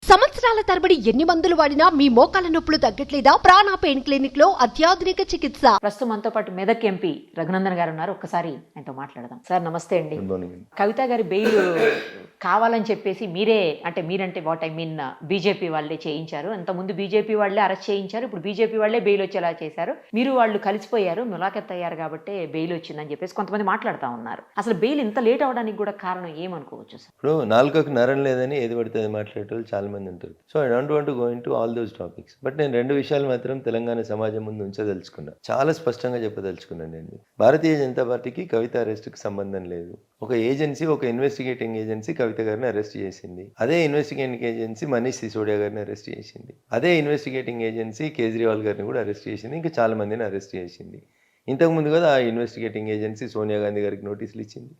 సంవత్సరాల తరబడి ఎన్ని మందులు వాడినా మీ మోకాల నొప్పులు తగ్గట్లేదా? ప్రాణ పెయిన్ క్లినిక్ లో అత్యాధునిక చికిత్స. ప్రస్తుతం మనతో పాటు మెదక్ ఎంపీ రఘునందన్ గారు ఉన్నారు. ఒక్కసారి ఆయనతో మాట్లాడదాం. సార్ నమస్తే అండి. కవిత గారి బెయిల్ కావాలని చెప్పేసి మీరంటే వాట్ ఐ మీన్ బీజేపీ వాళ్ళే చేయించారు. అంతకుముందు బీజేపీ వాళ్ళే అరెస్ట్ చేయించారు. ఇప్పుడు బీజేపీ వాళ్ళే బెయిల్ వచ్చేలా చేశారు. మీరు వాళ్ళు కలిసిపోయారు, ములాఖత్ అయ్యారు కాబట్టి బెయిల్ వచ్చిందని చెప్పేసి కొంతమంది మాట్లాడుతూ ఉన్నారు. అసలు బెయిల్ ఇంత లేట్ అవడానికి కూడా కారణం ఏమనుకోవచ్చు సార్? ఇప్పుడు నాలుగకు నరం లేదని ఏది పడితే అది మాట్లాడేటోళ్ళు చాలా మంది ఉంటారు. So I don't want to go in to all those topics. But నేను రెండు విషయాలు మాత్రం తెలంగాణ సమాజం ముందు ఉంచదలుచుకున్నా, చాలా స్పష్టంగా చెప్పదలుచుకున్నాను. నేను భారతీయ జనతా పార్టీకి కవిత అరెస్ట్కి సంబంధం లేదు. ఒక ఏజెన్సీ, ఒక ఇన్వెస్టిగేటింగ్ ఏజెన్సీ కవిత గారిని అరెస్ట్ చేసింది. అదే ఇన్వెస్టిగేటింగ్ ఏజెన్సీ మనీష్ సిసోడియా గారిని అరెస్ట్ చేసింది. అదే ఇన్వెస్టిగేటింగ్ ఏజెన్సీ కేజ్రీవాల్ గారిని కూడా అరెస్ట్ చేసింది. ఇంకా చాలా మందిని అరెస్ట్ చేసింది. ఇంతకుముందు కదా ఆ ఇన్వెస్టిగేటింగ్ ఏజెన్సీ సోనియా గాంధీ గారికి నోటీసులు ఇచ్చింది,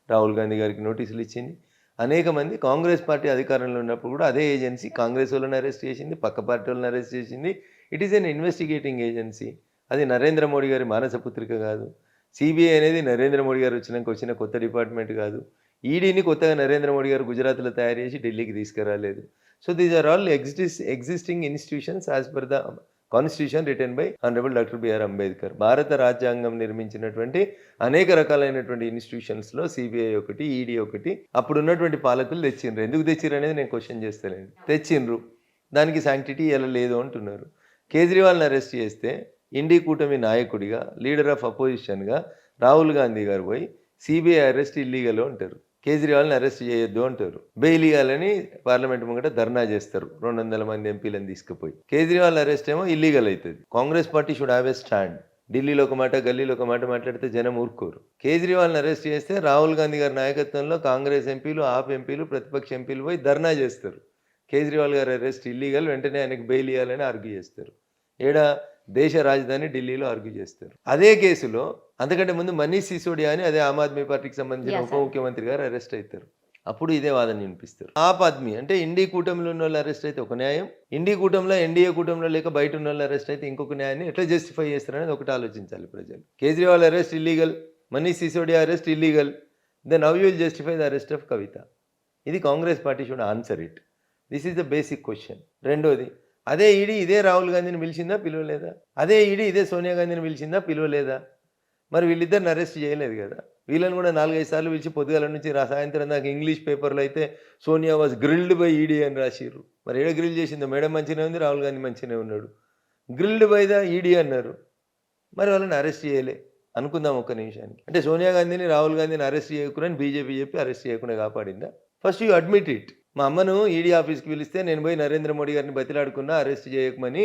రాహుల్ గాంధీ గారికి నోటీసులు ఇచ్చింది. అనేక మంది కాంగ్రెస్ పార్టీ అధికారంలో ఉన్నప్పుడు కూడా అదే ఏజెన్సీ కాంగ్రెస్ వాళ్ళని అరెస్ట్ చేసింది, పక్క పార్టీ వాళ్ళని అరెస్ట్ చేసింది. It is an investigating agency. అది నరేంద్ర మోడీ గారి మానస పుత్రిక కాదు. సిబిఐ అనేది నరేంద్ర మోడీ గారు వచ్చిన కొత్త డిపార్ట్మెంట్ కాదు. ఈడీని కొత్తగా నరేంద్ర మోడీ గారు గుజరాత్లో తయారు చేసి ఢిల్లీకి తీసుకురాలేదు. So these are all existing institutions as per the constitution written by honourable doctor BR Ambedkar. భారత రాజ్యాంగం నిర్మించినటువంటి అనేక రకాలైనటువంటి ఇన్స్టిట్యూషన్స్లో సిబిఐ ఒకటి, ఈడీ ఒకటి. అప్పుడు ఉన్నటువంటి పాలకులు తెచ్చిండ్రు. ఎందుకు తెచ్చిర్రు అనేది నేను క్వశ్చన్ చేస్తానండి. తెచ్చిండ్రు, దానికి శాంక్టిటీ ఎలా లేదు అంటున్నారు. కేజ్రీవాల్ని అరెస్ట్ చేస్తే ఇండి కూటమి నాయకుడిగా, లీడర్ ఆఫ్ అపోజిషన్గా రాహుల్ గాంధీ గారు పోయి సిబిఐ అరెస్ట్ ఇల్లీగల్ అంటారు, కేజ్రీవాల్ని అరెస్ట్ చేయొద్దు అంటారు. బెయిల్ ఇవ్వాలని పార్లమెంట్ ముంగట ధర్నా చేస్తారు 200 మంది ఎంపీలను తీసుకుపోయి. కేజ్రీవాల్ అరెస్ట్ ఏమో ఇల్లీగల్ అవుతుంది. Congress party should have a stand. ఢిల్లీలో ఒక మాట, గల్లీలో ఒక మాట మాట్లాడితే జనం ఊరుకోరు. కేజ్రీవాల్ని అరెస్ట్ చేస్తే రాహుల్ గాంధీ గారి నాయకత్వంలో కాంగ్రెస్ ఎంపీలు, ఆప్ ఎంపీలు, ప్రతిపక్ష ఎంపీలు పోయి ధర్నా చేస్తారు. కేజ్రీవాల్ గారి అరెస్ట్ ఇల్లీగల్, వెంటనే ఆయనకు బెయిల్ ఇవ్వాలని ఆర్గ్యూ చేస్తారు. దేశ రాజధాని ఢిల్లీలో ఆర్గ్యూ చేస్తారు. అదే కేసులో అంతకంటే ముందు మనీష్ సిసోడియా అని అదే ఆమ్ ఆద్మీ పార్టీకి సంబంధించిన ఉప ముఖ్యమంత్రి గారు అరెస్ట్ అవుతారు. అప్పుడు ఇదే వాదన వినిపిస్తారు. ఆప్ ఆద్మీ అంటే ఇండి కూటమిలో ఉన్న వాళ్ళు అరెస్ట్ అయితే ఒక న్యాయం, ఇండి కూటమిలో ఎన్డీఏ కూటమిలో లేక బయట ఉన్న వాళ్ళు అరెస్ట్ అయితే ఇంకొక న్యాయాన్ని ఎట్లా జస్టిఫై చేస్తారనేది ఒకటి ఆలోచించాలి ప్రజలు. Kejriwal arrest illegal, Manish Sisodia arrest illegal, then how you will justify the arrest of Kavitha? ఇది Congress party should answer it. This is the basic question. రెండోది, అదే ఈడీ ఇదే రాహుల్ గాంధీని పిలిచిందా, పిలవలేదా? అదే ఈడీ ఇదే సోనియా గాంధీని పిలిచిందా, పిలవలేదా? మరి వీళ్ళిద్దరిని అరెస్ట్ చేయలేదు కదా. వీళ్ళని కూడా 4-5 సార్లు పిలిచి పొద్దుగాల నుంచి సాయంత్రం దాకా ఇంగ్లీష్ పేపర్లో అయితే Sonia was grilled by ED అని రాసిర్రు. మరి ఏడ గ్రిల్ చేసిందో? మేడం మంచిగానే ఉంది, రాహుల్ గాంధీ మంచిగానే ఉన్నాడు, గ్రిల్డ్ బై ద ఈడీ అన్నారు. మరి వాళ్ళని అరెస్ట్ చేయలే అనుకుందాం ఒక్క నిమిషానికి. అంటే సోనియా గాంధీని, రాహుల్ గాంధీని అరెస్ట్ చేయకుండా బీజేపీ చెప్పి అరెస్ట్ చేయకుండా కాపాడిందా? First you admit it. మా అమ్మను ఈడీ ఆఫీస్కి పిలిస్తే నేను పోయి నరేంద్ర మోడీ గారిని బతిలాడుకున్నా అరెస్ట్ చేయకమని.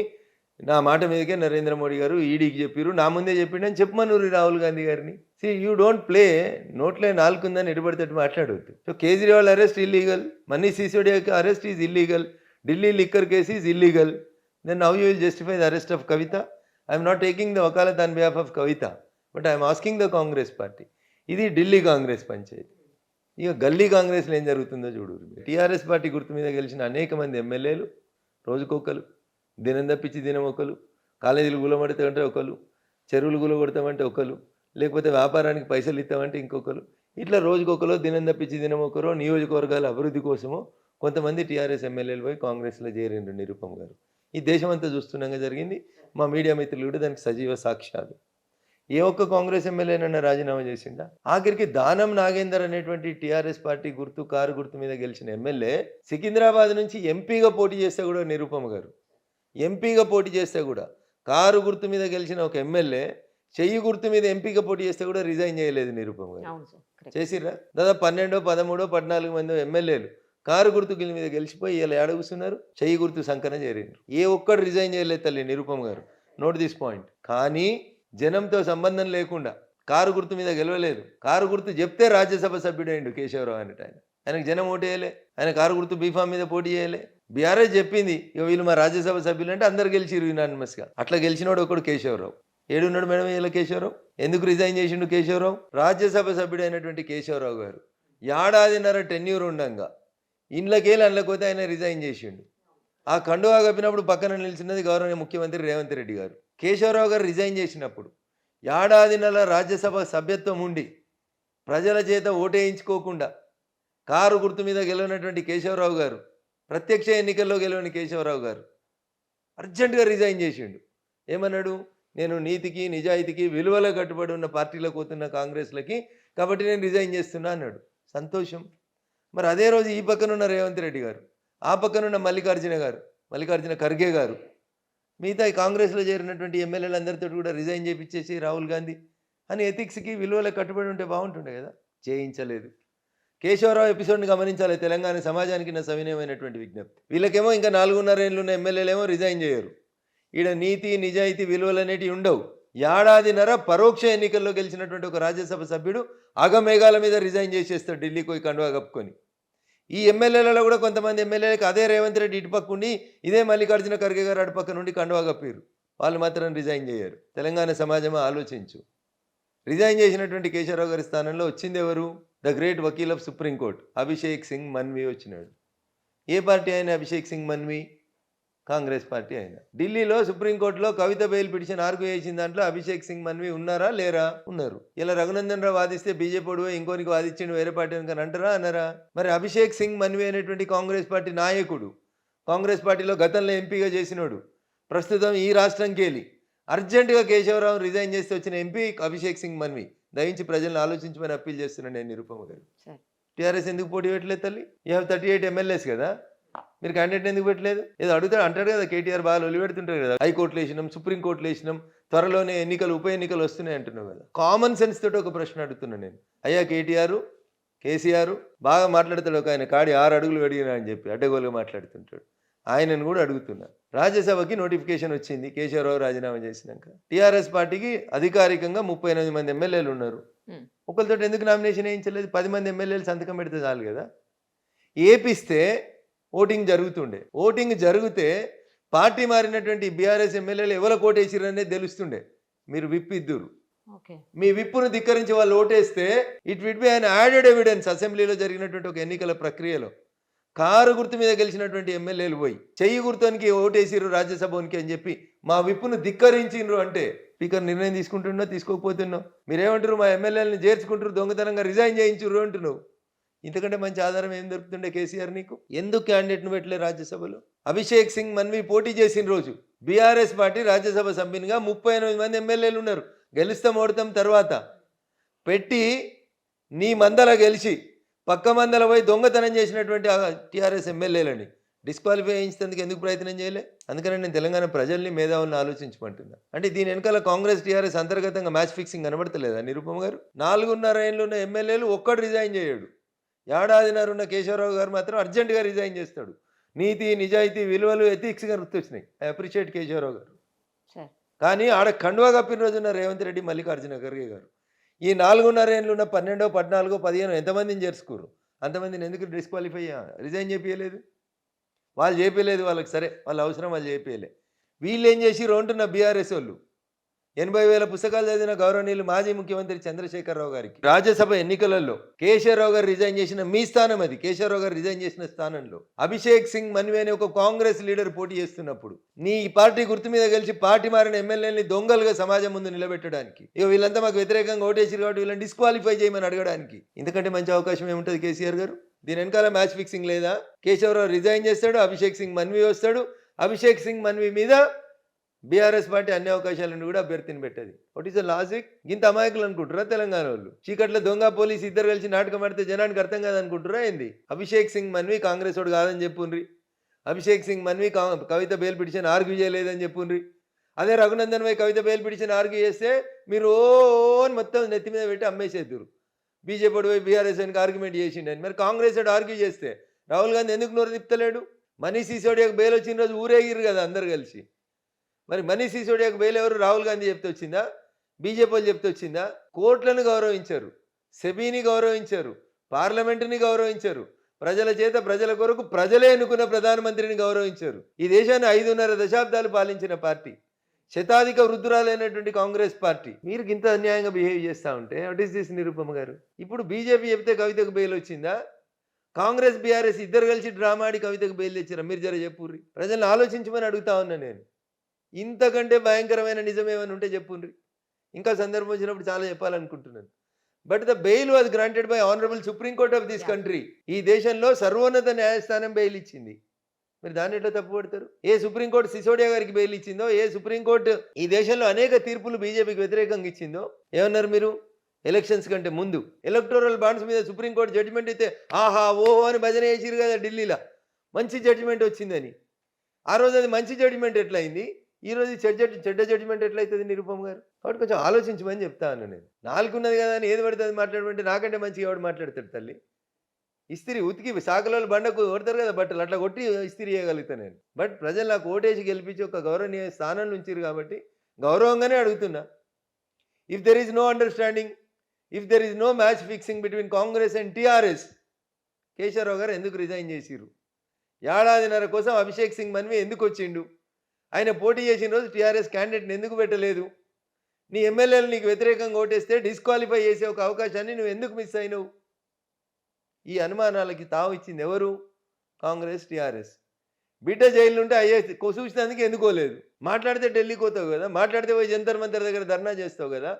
నా మాట మీదకే నరేంద్ర మోడీ గారు ఈడీకి చెప్పారు, నా ముందే చెప్పిండని చెప్పమన్నారు రాహుల్ గాంధీ గారిని. సి యూ డోంట్ ప్లే నోట్లో నాలుగుందని ఎటుబడితే మాట్లాడవద్దు. So Kejriwal arrest illegal, Manish సిసోడియాకి arrest is illegal, Delhi liquor case is illegal. Then how you will justify the arrest of Kavitha? I'm not taking the వకాలత్ on behalf of Kavitha, but I'm asking the Congress party. ఇది ఢిల్లీ కాంగ్రెస్ పంచాయతీ. ఇక గల్లీ కాంగ్రెస్లో ఏం జరుగుతుందో చూడు. టీఆర్ఎస్ పార్టీ గుర్తు మీద గెలిచిన అనేక మంది ఎమ్మెల్యేలు రోజుకొకరు, దినం తప్పించి దినం ఒకరు, కాలేజీలు గులమడితే ఒకరు, చెరువులు గులగొడతామంటే ఒకరు, లేకపోతే వ్యాపారానికి పైసలు ఇస్తామంటే ఇంకొకరు. ఇట్లా రోజుకొకరు, దినం తప్పించి దినం ఒకరు, నియోజకవర్గాల అభివృద్ధి కోసమో కొంతమంది టీఆర్ఎస్ ఎమ్మెల్యేలు పోయి కాంగ్రెస్లో చేరిండ్రు. నిరుపమ్ గారు ఈ దేశమంతా చూస్తుండగా జరిగింది. మా మీడియా మిత్రులు కూడా దానికి సజీవ సాక్ష్యాలు. ఏ ఒక్క కాంగ్రెస్ ఎమ్మెల్యేనన్నా రాజీనామా చేసిండా? ఆఖరికి దానం నాగేందర్ అనేటువంటి టీఆర్ఎస్ పార్టీ గుర్తు, కారు గుర్తు మీద గెలిచిన ఎమ్మెల్యే సికింద్రాబాద్ నుంచి ఎంపీగా పోటీ చేస్తే కూడా, నిరుపమ్ గారు ఎంపీగా పోటీ చేస్తే కూడా, కారు గుర్తు మీద గెలిచిన ఒక ఎమ్మెల్యే చెయ్యి గుర్తు మీద ఎంపీగా పోటీ చేస్తే కూడా రిజైన్ చేయలేదు నిరుపమ్ గారు. చేసిర్రా? దాదాపు 12, 13, 14 మంది ఎమ్మెల్యేలు కారు గుర్తు మీద గెలిచిపోయి ఇలా ఏడగుస్తున్నారు, చెయ్యి గుర్తు సంకన చేరిండ్రు. ఏ ఒక్కడు రిజైన్ చేయలేదు తల్లి నిరుపమ్ గారు. Note this point. కానీ జనంతో సంబంధం లేకుండా కారు గుర్తు మీద గెలవలేదు. కారు గుర్తు చెప్తే రాజ్యసభ సభ్యుడైండు కేశవరావు అనేట ఆయనకు జనం ఓటు వేయలే. ఆయన కారు గుర్తు బీఫామ్ మీద పోటీ చేయలే. బీఆర్ఎస్ చెప్పింది ఇక వీళ్ళు మా రాజ్యసభ సభ్యులు అంటే అందరు గెలిచిరు యునానిమస్గా. అట్లా గెలిచినోడు ఒకడు కేశవరావు. ఏడున్నాడు మేడం ఇలా కేశవరావు? ఎందుకు రిజైన్ చేసిండు కేశవరావు? రాజ్యసభ సభ్యుడైనటువంటి కేశవరావు గారు 1.5 ఏళ్ల టెన్యూర్ ఉండగా ఇండ్లకేళ్ళు అందులోకి ఆయన రిజైన్ చేసిండు. ఆ కండువా కప్పినప్పుడు పక్కన నిలిచినది గౌరవనీయ ముఖ్యమంత్రి రేవంత్ రెడ్డి గారు. కేశవరావు గారు రిజైన్ చేసినప్పుడు 1.5 రాజ్యసభ సభ్యత్వం ఉండి ప్రజల చేత ఓటేయించుకోకుండా కారు గుర్తు మీద గెలవనటువంటి కేశవరావు గారు ప్రత్యక్ష ఎన్నికల్లో గెలవని కేశవరావు గారు అర్జెంటుగా రిజైన్ చేసిండు. ఏమన్నాడు, నేను నీతికి నిజాయితీకి విలువల కట్టుబడి ఉన్న పార్టీలో పోతున్న కాంగ్రెస్లకి, కాబట్టి నేను రిజైన్ చేస్తున్నా అన్నాడు. సంతోషం. మరి అదే రోజు ఈ పక్కనున్న రేవంత్ రెడ్డి గారు, ఆ పక్కనున్న మల్లికార్జున ఖర్గే గారు, మిగతా ఈ కాంగ్రెస్లో చేరినటువంటి ఎమ్మెల్యేలు అందరితో కూడా రిజైన్ చేయించేసి రాహుల్ గాంధీ అని ఎథిక్స్కి విలువలకు కట్టుబడి ఉంటే బాగుంటుండే కదా. చేయించలేదు. కేశవరావు ఎపిసోడ్ని గమనించాలి. తెలంగాణ సమాజానికి నా సవినయమైనటువంటి విజ్ఞప్తి. వీళ్ళకేమో ఇంకా 4.5 ఏళ్ళు ఉన్న ఎమ్మెల్యేలేమో రిజైన్ చేయరు. ఈడ నీతి నిజాయితీ విలువలు అనేటివి ఉండవు. ఏడాదిన్నర పరోక్ష ఎన్నికల్లో గెలిచినటువంటి ఒక రాజ్యసభ సభ్యుడు అగమేఘాల మీద రిజైన్ చేసేస్తాడు ఢిల్లీకి పోయి కండువా కప్పుకొని. ఈ ఎమ్మెల్యేలలో కూడా కొంతమంది ఎమ్మెల్యేలకు అదే రేవంత్ రెడ్డి ఇటుపక్క ఉండి, ఇదే మల్లికార్జున ఖర్గే గారు అటుపక్క నుండి కండువా కప్పారు. వాళ్ళు మాత్రం రిజైన్ చేయరు. తెలంగాణ సమాజమా ఆలోచించు. రిజైన్ చేసినటువంటి కేశవరావు గారి స్థానంలో వచ్చింది ఎవరు? The great Vakeel of supreme court Abhishek Singh Manvi వచ్చినాడు. ఏ పార్టీ అయినా అభిషేక్ సింగ్ మన్వి? కాంగ్రెస్ పార్టీ అయినా. ఢిల్లీలో సుప్రీంకోర్టులో కవిత బెయిల్ పిటిషన్ ఆర్గ్యూ చేసిన దాంట్లో అభిషేక్ సింగ్ మన్వి ఉన్నారా లేరా? ఉన్నారు. ఇలా రఘునందన్ రావు వాదిస్తే బీజేపీ పోయి ఇంకోనికి వాదించిండు వేరే పార్టీ అని అంటారా అన్నారా? మరి అభిషేక్ సింగ్ మన్వి అనేటువంటి కాంగ్రెస్ పార్టీ నాయకుడు, కాంగ్రెస్ పార్టీలో గతంలో ఎంపీగా చేసినోడు, ప్రస్తుతం ఈ రాష్ట్రంకి వెళ్ళి అర్జెంటుగా కేశవరావు రిజైన్ చేస్తే వచ్చిన ఎంపీ అభిషేక్ సింగ్ మన్వి. దయించి ప్రజలను ఆలోచించమని అప్పీల్ చేస్తున్నాను నేను నిరుపమ గారు. టీఆర్ఎస్ ఎందుకు పోటీ పెట్టలేదు తల్లి? యూ హ్యావ్ 38 ఎమ్మెల్యేస్ కదా, మీరు క్యాండిడేట్ ఎందుకు పెట్టలేదు? ఏదో అడుగుతాడు అంటాడు కదా, కేటీఆర్ బాగా ఒలి పెడుతుంటారు కదా, హైకోర్టులు వేసినాం, సుప్రీంకోర్టులు వేసినాం, త్వరలోనే ఉప ఎన్నికలు వస్తున్నాయి అంటున్నావు కదా. కామన్ సెన్స్ తోటి ఒక ప్రశ్న అడుగుతున్నాను నేను. అయ్యా కేసీఆర్ బాగా మాట్లాడతాడు, ఒక ఆయన కాడి 6 అడుగులు అడిగినా అని చెప్పి అడ్డగోలుగా మాట్లాడుతుంటాడు. ఆయనను కూడా అడుగుతున్నా. రాజ్యసభకి నోటిఫికేషన్ వచ్చింది కేశవరావు రాజీనామా చేసినాక. టీఆర్ఎస్ పార్టీకి అధికారికంగా 38 మంది ఎమ్మెల్యేలు ఉన్నారు. ఒకరితో ఎందుకు నామినేషన్ వేయించలేదు? 10 మంది ఎమ్మెల్యేలు సంతకం పెడితే చాలు కదా. ఏపిస్తే ఓటింగ్ జరుగుతుండే. ఓటింగ్ జరిగితే పార్టీ మారినటువంటి బీఆర్ఎస్ ఎమ్మెల్యేలు ఎవరు ఓటేసిర్రు అనేది తెలుస్తుండే. మీరు విప్ ఇద్దురు, మీ విప్పును ధిక్కరించి వాళ్ళు ఓటేస్తే it విడ్ be an added evidence. అసెంబ్లీలో జరిగినటువంటి ఒక ఎన్నికల ప్రక్రియలో కారు గుర్తు మీద గెలిచినటువంటి ఎమ్మెల్యేలు పోయి చెయ్యి గుర్తునికి ఓటేసిర్రు రాజ్యసభకి అని చెప్పి మా విప్పును ధిక్కరించిండ్రు అంటే స్పీకర్ నిర్ణయం తీసుకుంటున్నావు తీసుకోకపోతున్నావు. మీరేమంటారు? మా ఎమ్మెల్యేలను చేర్చుకుంటారు, దొంగతనంగా రిజైన్ చేయించుర్రు అంటున్నావు. ఇంతకంటే మంచి ఆధారం ఏం దొరుకుతుండే కేసీఆర్ నీకు? ఎందుకు క్యాండిడేట్ను పెట్టలే రాజ్యసభలో? అభిషేక్ సింగ్ మన్వి పోటీ చేసిన రోజు బీఆర్ఎస్ పార్టీ రాజ్యసభ సభ్యునిగా 38 మంది ఎమ్మెల్యేలు ఉన్నారు. గెలుస్తాం ఓడతాం తర్వాత పెట్టి నీ మందల గెలిచి పక్క మందల పోయి దొంగతనం చేసినటువంటి టీఆర్ఎస్ ఎమ్మెల్యేలని డిస్క్వాలిఫై చేయించేందుకు ఎందుకు ప్రయత్నం చేయలే? అందుకని నేను తెలంగాణ ప్రజల్ని మేధావులను ఆలోచించమంటున్నా. అంటే దీని వెనకాల కాంగ్రెస్ టీఆర్ఎస్ అంతర్గతంగా మ్యాచ్ ఫిక్సింగ్ కనబడతలేదా నిరుపమ గారు? 4.5 ఏళ్ళు ఉన్న ఎమ్మెల్యేలు ఒక్కడు రిజైన్ చేయడు. ఏడాదిన్నర ఉన్న కేశవరావు గారు మాత్రం అర్జెంటుగా రిజైన్ చేస్తాడు. నీతి నిజాయితీ విలువలు ఎథిక్స్గా గుర్తొచ్చినాయి. ఐ అప్రిషియేట్ కేశవరావు గారు. కానీ ఆడ కండువా కప్పిన రోజున్న రేవంత్ రెడ్డి మల్లికార్జున ఖర్గే గారు ఈ 4.5 ఏళ్ళు ఉన్న 12, 14, 15 ఎంతమందిని చేర్చుకోరు? అంతమందిని ఎందుకు డిస్క్వాలిఫై రిజైన్ చేపియలేదు? వాళ్ళు చేపియలేదు. వాళ్ళకి సరే వాళ్ళ అవసరం వాళ్ళు చేపియలే. వీళ్ళు ఏం చేసిర్రు అంటున్న బీఆర్ఎస్ వాళ్ళు 80,000 పుస్తకాలు చదివిన గౌరవనీయులు మాజీ ముఖ్యమంత్రి చంద్రశేఖరరావు గారికి రాజ్యసభ ఎన్నికలలో కేశవరావు గారు రిజైన్ చేసిన మీ స్థానం అది. కేశవరావు గారు రిజైన్ చేసిన స్థానంలో అభిషేక్ సింగ్ మన్వి అనే ఒక కాంగ్రెస్ లీడర్ పోటీ చేస్తున్నప్పుడు నీ పార్టీ గుర్తు మీద గెలిచి పార్టీ మారిన ఎమ్మెల్యేని దొంగలుగా సమాజం ముందు నిలబెట్టడానికి, వీళ్ళంతా మాకు వ్యతిరేకంగా ఓటేసారు కాబట్టి వీళ్ళని డిస్క్వాలిఫై చేయమని అడగడానికి ఇంతకంటే మంచి అవకాశం ఏముంటుంది కేసీఆర్ గారు? దీని వెనకాల మ్యాచ్ ఫిక్సింగ్ లేదా? కేశవరావు రిజైన్ చేస్తాడు, అభిషేక్ సింగ్ మన్వి వస్తాడు. అభిషేక్ సింగ్ మన్వి మీద బీఆర్ఎస్ పార్టీ అన్ని అవకాశాలను కూడా అభ్యర్థిని పెట్టేది. What is the logic? ఇంత అమాయకులు అనుకుంటారా తెలంగాణ వాళ్ళు? చీకట్ల దొంగ పోలీసు ఇద్దరు కలిసి నాటకం ఆడితే జనానికి అర్థం కాదనుకుంటారా ఏంది? అభిషేక్ సింగ్ మన్వి కాంగ్రెస్ వాడు కాదని చెప్పుండ్రి. అభిషేక్ సింగ్ మన్వి కవిత బెయిల్ పిటిషన్ ఆర్గ్యూ చేయలేదని చెప్పుండ్రి. అదే రఘునందన్ భాయ్ కవిత బెయిల్ పిటిషన్ ఆర్గ్యూ చేస్తే మీరు అని మొత్తం నెత్తి మీద పెట్టి అమ్మేసేద్దరు. బీజేపీ పోయి బీఆర్ఎస్ అని ఆర్గ్యుమెంట్ చేసిండని. మరి కాంగ్రెస్ వాడు ఆర్గ్యూ చేస్తే రాహుల్ గాంధీ ఎందుకు నోరు తిప్పుతలేడు? మనీష్ సిసోడియాకు బెయిల్ వచ్చిన రోజు ఊరేగిరు కదా అందరు కలిసి. మరి మనీష్ సిసోడియాకు బెయిల్ ఎవరు? రాహుల్ గాంధీ చెప్తే వచ్చిందా? బీజేపీ వాళ్ళు చెప్తే వచ్చిందా? కోర్టులను గౌరవించారు, సెబీని గౌరవించారు, పార్లమెంటుని గౌరవించారు, ప్రజల చేత ప్రజల కొరకు ప్రజలే ఎన్నుకున్న ప్రధానమంత్రిని గౌరవించారు. ఈ దేశాన్ని 5.5 దశాబ్దాలు పాలించిన పార్టీ, శతాధిక వృద్ధురాలైనటువంటి కాంగ్రెస్ పార్టీ మీరు ఇంత అన్యాయంగా బిహేవ్ చేస్తూ ఉంటే వాట్ ఈస్ దిస్ నిరుపమ గారు? ఇప్పుడు బీజేపీ చెప్తే కవితకు బెయిల్ వచ్చిందా? కాంగ్రెస్ బీఆర్ఎస్ ఇద్దరు కలిసి డ్రామా ఆడి కవితకు బెయిల్ తెచ్చారా? మీరు జర చెప్పుర్రి. ప్రజలను ఆలోచించమని అడుగుతా ఉన్నా నేను. ఇంతకంటే భయంకరమైన నిజం ఏమైనా ఉంటే చెప్పుండ్రి. ఇంకా సందర్భం వచ్చినప్పుడు చాలా చెప్పాలనుకుంటున్నాను. But the bail was granted by honourable supreme court of this country. ఈ దేశంలో సర్వోన్నత న్యాయస్థానం బెయిల్ ఇచ్చింది. మీరు దాన్ని ఎట్లా తప్పుపడతారు? ఏ సుప్రీంకోర్టు సిసోడియా గారికి బెయిల్ ఇచ్చిందో, ఏ సుప్రీంకోర్టు ఈ దేశంలో అనేక తీర్పులు బీజేపీకి వ్యతిరేకంగా ఇచ్చిందో ఏమన్నారు మీరు? ఎలక్షన్స్ కంటే ముందు ఎలక్టోరల్ బాండ్స్ మీద సుప్రీంకోర్టు జడ్జిమెంట్ అయితే ఆహా ఓహో అని భజన చేసిరు కదా ఢిల్లీలో, మంచి జడ్జిమెంట్ వచ్చిందని. ఆ రోజు అది మంచి జడ్జిమెంట్ ఎట్లయింది, ఈ రోజు చెడ్డ జడ్జిమెంట్ ఎట్లయితుంది నిరుపమ్ గారు? కాబట్టి కొంచెం ఆలోచించమని చెప్తాను నేను. నాలుగున్నది కదా అని ఏది పడితే అది మాట్లాడమంటే నాకంటే మంచిగా ఎవడు మాట్లాడతాడు తల్లి? ఇస్త్రీ ఉతికి సాకలలో బండకు కొడతారు కదా బట్టలు, అట్లా కొట్టి ఇస్త్రీ చేయగలుగుతాను నేను. బట్ ప్రజలు నాకు ఓటేసి గెలిపించి ఒక గౌరవనీయ స్థానం నుంచిరు కాబట్టి గౌరవంగానే అడుగుతున్నా. If there is no understanding, if there is no match fixing between Congress and TRS, Keshavarao గారు ఎందుకు రిజైన్ చేసిరు? ఏడాదిన్నర కోసం అభిషేక్ సింగ్ మన్వి ఎందుకు వచ్చిండు? ఆయన పోటీ చేసిన రోజు టీఆర్ఎస్ క్యాండిడేట్ని ఎందుకు పెట్టలేదు? నీ ఎమ్మెల్యేలు నీకు వ్యతిరేకంగా ఓటేస్తే డిస్క్వాలిఫై చేసే ఒక అవకాశాన్ని నువ్వు ఎందుకు మిస్ అయినావు? ఈ అనుమానాలకి తావు ఇచ్చింది ఎవరు? కాంగ్రెస్, టీఆర్ఎస్. బిడ్డ జైలు ఉంటే అయ్యే చూసినందుకు ఎందుకోలేదు? మాట్లాడితే ఢిల్లీకి పోతావు కదా, మాట్లాడితే పోయి జంతర్ మంతర్ దగ్గర ధర్నా చేస్తావు కదా.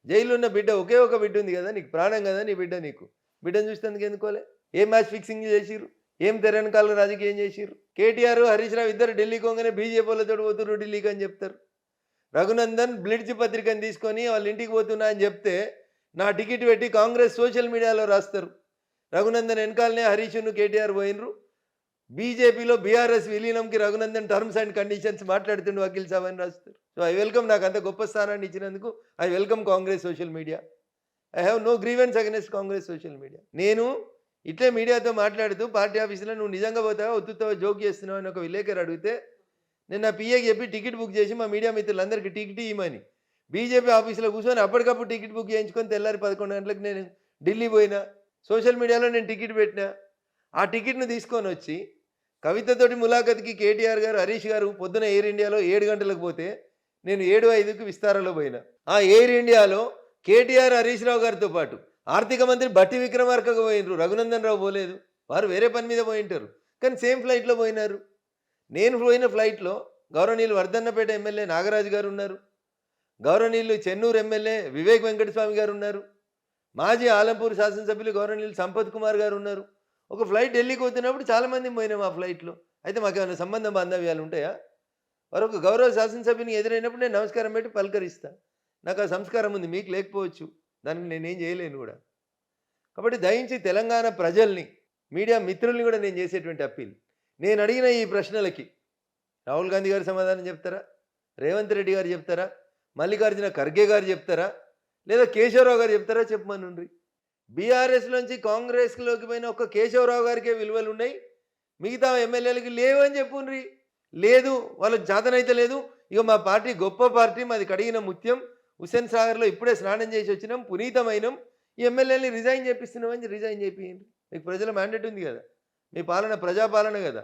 జైలు ఉన్న బిడ్డ ఒకే ఒక బిడ్డ ఉంది కదా, నీకు ప్రాణం కదా నీ బిడ్డ, నీకు బిడ్డను చూసినందుకు ఎందుకోలే? ఏం మ్యాచ్ ఫిక్సింగ్ చేసిరు? ఏం తెరనకాల రాజకీయం చేసిరు? కేటీఆర్, హరీష్ రావు ఇద్దరు ఢిల్లీకి పోగానే బీజేపీ వాళ్ళతో పోతున్నారు ఢిల్లీకి అని చెప్తారు. రఘునందన్ బ్లిడ్జ్ పత్రికను తీసుకొని వాళ్ళ ఇంటికి పోతున్నా అని చెప్తే నా టికెట్ పెట్టి కాంగ్రెస్ సోషల్ మీడియాలో రాస్తారు. రఘునందన్ వెనకాలనే హరీష్ను కేటీఆర్ పోయినరు. బీజేపీలో బీఆర్ఎస్ విలీనంకి రఘునందన్ టర్మ్స్ అండ్ కండిషన్స్ మాట్లాడుతుండే వకీల్ సాబ్ అని రాస్తారు. సో ఐ వెల్కమ్, నాకు అంత గొప్ప స్థానాన్ని ఇచ్చినందుకు I welcome Congress social media. I have no grievance against Congress social media. నేను ఇట్లే మీడియాతో మాట్లాడుతూ పార్టీ ఆఫీసులో నువ్వు నిజంగా పోతావా ఒత్తుతావా జోక్ చేస్తున్నావు అని ఒక విలేకరు అడిగితే నేను నా పిఏకి చెప్పి టికెట్ బుక్ చేసి మా మీడియా మిత్రులందరికీ టికెట్ ఇవ్వమని బీజేపీ ఆఫీసులో కూర్చొని అప్పటికప్పుడు టికెట్ బుక్ చేయించుకొని తెల్లారి 11 గంటలకు నేను ఢిల్లీ పోయినా. సోషల్ మీడియాలో నేను టికెట్ పెట్టినా. ఆ టికెట్ను తీసుకొని వచ్చి కవితతోటి ములాఖత్కి కేటీఆర్ గారు, హరీష్ గారు పొద్దున ఎయిర్ ఇండియాలో 7 గంటలకు పోతే నేను 7:05కి విస్తారాలో పోయినా. ఆ ఎయిర్ ఇండియాలో కేటీఆర్, హరీష్ రావు గారితో పాటు ఆర్థిక మంత్రి బట్టి విక్రమార్కకు పోయినరు. రఘునందన్ రావు పోలేదు, వారు వేరే పని మీద పోయింటారు, కానీ సేమ్ ఫ్లైట్లో పోయినారు. నేను పోయిన ఫ్లైట్లో గౌరవనీయులు వర్ధన్నపేట ఎమ్మెల్యే నాగరాజు గారు ఉన్నారు, గౌరవనీయులు చెన్నూరు ఎమ్మెల్యే వివేక్ వెంకటస్వామి గారు ఉన్నారు, మాజీ ఆలంపూర్ శాసనసభ్యులు గౌరవనీయులు సంపత్ కుమార్ గారు ఉన్నారు. ఒక ఫ్లైట్ ఢిల్లీకి పోతున్నప్పుడు చాలామంది పోయినాం ఆ ఫ్లైట్లో. అయితే మాకు ఏమైనా సంబంధం బాంధవ్యాలు ఉంటాయా? వారు ఒక గౌరవ శాసనసభ్యుని ఎదురైనప్పుడు నేను నమస్కారం పెట్టి పలకరిస్తాను. నాకు ఆ సంస్కారం ఉంది, మీకు లేకపోవచ్చు, దానికి నేనేం చేయలేను కూడా. కాబట్టి దయించి తెలంగాణ ప్రజల్ని, మీడియా మిత్రుల్ని కూడా నేను చేసేటువంటి అప్పీల్, నేను అడిగిన ఈ ప్రశ్నలకి రాహుల్ గాంధీ గారు సమాధానం చెప్తారా, రేవంత్ రెడ్డి గారు చెప్తారా, మల్లికార్జున ఖర్గే గారు చెప్తారా, లేదా కేశవరావు గారు చెప్తారా? చెప్పమనుండ్రి. బీఆర్ఎస్లోంచి కాంగ్రెస్లోకి పోయిన ఒక్క కేశవరావు గారికే విలువలు ఉన్నాయి, మిగతా ఎమ్మెల్యేలకి లేవని చెప్పుండ్రి. లేదు, వాళ్ళకి చేతనైతే లేదు. ఇక మా పార్టీ గొప్ప పార్టీ, మాది కడిగిన ముత్యం, హుస్సేన్ సాగర్లో ఇప్పుడే స్నానం చేసి వచ్చినాం, పునీతమైనం, ఈ ఎమ్మెల్యేని రిజైన్ చేపిస్తున్నామని రిజైన్ చేపియండి. మీకు ప్రజల మ్యాండేట్ ఉంది కదా, మీ పాలన ప్రజాపాలన కదా,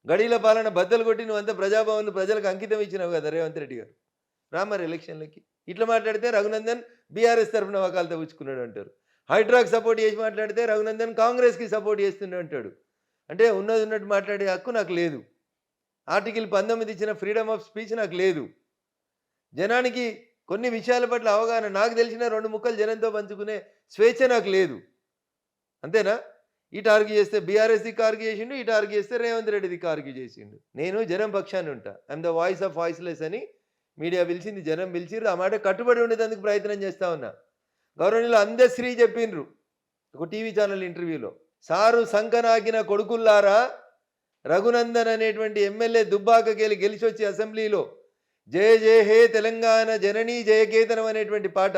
గడీల పాలన బద్దలు కొట్టి నువ్వంతా ప్రజాభవన్ ప్రజలకు అంకితం ఇచ్చినావు కదా రేవంత్ రెడ్డి గారు. రామర్ ఎలక్షన్లకి ఇట్లా మాట్లాడితే రఘునందన్ బీఆర్ఎస్ తరఫున వకాలతో పుచ్చుకున్నాడు అంటారు. హైడ్రాకి సపోర్ట్ చేసి మాట్లాడితే రఘునందన్ కాంగ్రెస్కి సపోర్ట్ చేస్తున్నాడు అంటాడు. అంటే ఉన్నది ఉన్నట్టు మాట్లాడే హక్కు నాకు లేదు. ఆర్టికల్ 19 ఇచ్చిన ఫ్రీడమ్ ఆఫ్ స్పీచ్ నాకు లేదు. జనానికి కొన్ని విషయాల పట్ల అవగాహన, నాకు తెలిసిన 2 ముక్కలు జనంతో పంచుకునే స్వేచ్ఛ నాకు లేదు. అంతేనా? ఇటు ఆర్గ్యూ చేస్తే బీఆర్ఎస్ దిక్కు ఆర్గ్యూ చేసిండు, ఇటు ఆర్గ్యూ చేస్తే రేవంత్ రెడ్డి దిక్కు ఆర్గ్యూ చేసిండు. నేను జనం పక్షాన్ని ఉంటా. I'm the voice of voiceless అని మీడియా పిలిచింది, జనం పిలిచిర్రు, ఆ మాట కట్టుబడి ఉండేందుకు ప్రయత్నం చేస్తూ ఉన్నా. గౌరవనీయులు అందశ్రీ చెప్పిండ్రు ఒక టీవీ ఛానల్ ఇంటర్వ్యూలో, సారు సంకనాగిన కొడుకుల్లారా, రఘునందన్ అనేటువంటి ఎమ్మెల్యే దుబ్బాకకెళ్ళి గెలిచి వచ్చి అసెంబ్లీలో జయ జయ హే తెలంగాణ జననీ జయకేతనం అనేటువంటి పాట,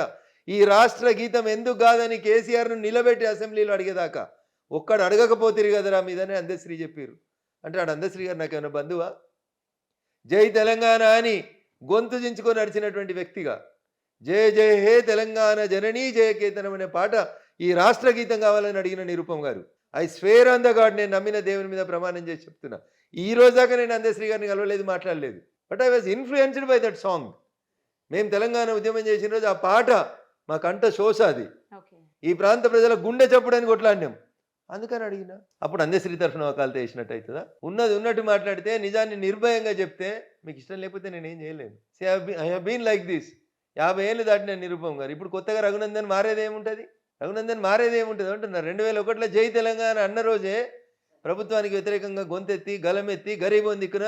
ఈ రాష్ట్ర గీతం ఎందుకు కాదని కేసీఆర్ను నిలబెట్టి అసెంబ్లీలో అడిగేదాకా ఒక్కడు అడగకపోతిరు కదరా మీదని అందశ్రీ చెప్పారు. అంటే ఆడు అందశ్రీ గారు నాకేమైనా బంధువా? జై తెలంగాణ అని గొంతు దించుకొని నడిచినటువంటి వ్యక్తిగా జయ జయ హే తెలంగాణ జననీ జయకేతనం అనే పాట ఈ రాష్ట్ర గీతం కావాలని అడిగిన నిరుపమ్ గారు. I swear on the God, నేను నమ్మిన దేవుని మీద ప్రమాణం చేసి చెప్తున్నా, ఈ రోజు దాకా నేను అందశ్రీ గారిని కలవలేదు, మాట్లాడలేదు. But I was influenced by that song. మేము తెలంగాణ ఉద్యమం చేసిన రోజు ఆ పాట మా కంట శోష, అది ఈ ప్రాంత ప్రజల గుండె చప్పుడని కొట్లాడినాం, అందుకని అడిగినా. అప్పుడు అందశ్రీ తరఫున వకాలతో వేసినట్టు అవుతుందా? ఉన్నది ఉన్నట్టు మాట్లాడితే, నిజాన్ని నిర్భయంగా చెప్తే మీకు ఇష్టం లేకపోతే నేనేం చేయలేను. I have been like this. 50 ఏళ్ళు దాటిన నిరుపమ్ గారు. ఇప్పుడు కొత్తగా రఘునందన్ మారేది ఏముంటుంది? రఘునందన్ మారేది ఏముంటుంది అంటున్నారు. 2001లో జై తెలంగాణ అన్న రోజే ప్రభుత్వానికి వ్యతిరేకంగా గొంతెత్తి గలమెత్తి గరీబోని దిక్కున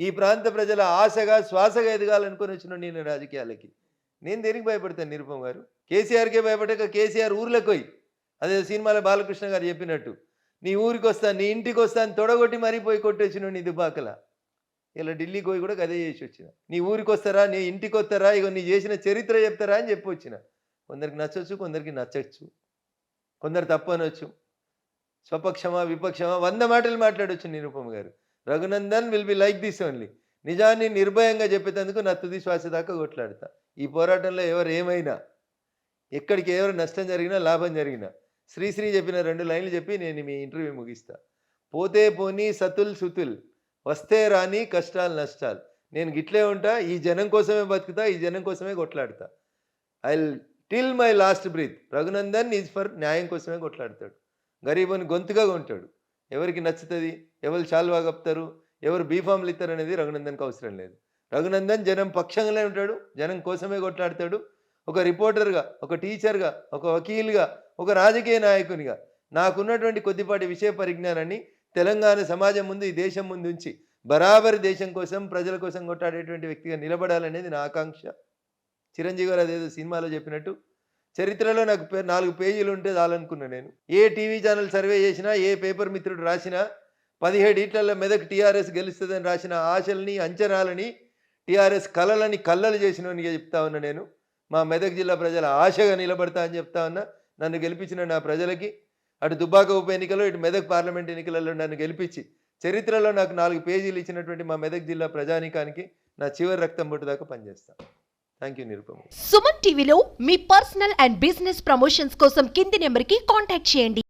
ఈ ప్రాంత ప్రజల ఆశగా శ్వాసగా ఎదగాలనుకుని వచ్చిన నేను రాజకీయాలకి నేను దేనికి భయపడతాను నిరుపమ్ గారు? కేసీఆర్కే భయపడక కేసీఆర్ ఊర్లోకి పోయి అదే సినిమాలో బాలకృష్ణ గారు చెప్పినట్టు నీ ఊరికి వస్తాను నీ ఇంటికి వస్తాను తొడగొట్టి మరీ పోయి కొట్టొచ్చిన నీ దుబాకల. ఇలా ఢిల్లీకి పోయి కూడా అదే చేసి వచ్చిన. నీ ఊరికి వస్తారా నీ ఇంటికి వస్తారా ఇక నీ చేసిన చరిత్ర చెప్తారా అని చెప్పి వచ్చిన. కొందరికి నచ్చవచ్చు కొందరికి నచ్చచ్చు, కొందరు తప్పు అనొచ్చు, స్వపక్షమా విపక్షమా 100 మాటలు మాట్లాడవచ్చు నిరుపమ్ గారు. Raghunandan will be like this only. నిజాన్ని నిర్భయంగా చెప్పేందుకు నా తుది శ్వాస దాకా కొట్లాడతా. ఈ పోరాటంలో ఎవరు ఏమైనా ఎక్కడికి ఎవరు నష్టం జరిగినా లాభం జరిగినా శ్రీశ్రీ చెప్పిన 2 లైన్లు చెప్పి నేను మీ ఇంటర్వ్యూ ముగిస్తా. పోతే పోనీ సతుల్ సుతుల్, వస్తే రాని కష్టాలు నష్టాలు, నేను గిట్లే ఉంటా, ఈ జనం కోసమే బతుకుతా, ఈ జనం కోసమే కొట్లాడతా. I till my last breath. Raghunandan is for న్యాయం కోసమే కొట్లాడతాడు, గరీబుని గొంతుగా ఉంటాడు. ఎవరికి నచ్చుతుంది, ఎవరు చాలువా కప్తారు, ఎవరు బీఫామ్లు ఇస్తారు అనేది రఘునందన్కి అవసరం లేదు. రఘునందన్ జనం పక్షంగానే ఉంటాడు, జనం కోసమే కొట్లాడతాడు. ఒక రిపోర్టర్గా, ఒక టీచర్గా, ఒక వకీల్గా, ఒక రాజకీయ నాయకునిగా నాకున్నటువంటి కొద్దిపాటి విషయ పరిజ్ఞానాన్ని తెలంగాణ సమాజం ముందు ఈ దేశం ముందు ఉంచి బరాబరి దేశం కోసం ప్రజల కోసం కొట్లాడేటువంటి వ్యక్తిగా నిలబడాలనేది నా ఆకాంక్ష. చిరంజీవి గారు అదేదో సినిమాలో చెప్పినట్టు చరిత్రలో నాకు 4 పేజీలు ఉంటే చాలనుకున్నా. నేను ఏ టీవీ ఛానల్ సర్వే చేసినా, ఏ పేపర్ మిత్రుడు రాసినా 17 ఈట్లలో మెదక్ టీఆర్ఎస్ గెలుస్తుందని రాసిన ఆశల్ని అంచనాలని టీఆర్ఎస్ కళలని కళ్ళలు చేసినోనిగా చెప్తా ఉన్నా. నేను మా మెదక్ జిల్లా ప్రజల ఆశగా నిలబడతా అని చెప్తా ఉన్నా. నన్ను గెలిపించిన నా ప్రజలకి అటు దుబ్బాక ఉప ఎన్నికలో ఇటు మెదక్ పార్లమెంట్ ఎన్నికలలో నన్ను గెలిపించి చరిత్రలో నాకు 4 పేజీలు ఇచ్చినటువంటి మా మెదక్ జిల్లా ప్రజానీకానికి నా చివరి రక్తం బొట్టు దాకా పనిచేస్తాను. Thank you Nirupama. సుమన్ టీవీలో మీ పర్సనల్ అండ్ బిజినెస్ ప్రమోషన్స్ కోసం కింది నెంబర్కి కాంటాక్ట్ చేయండి.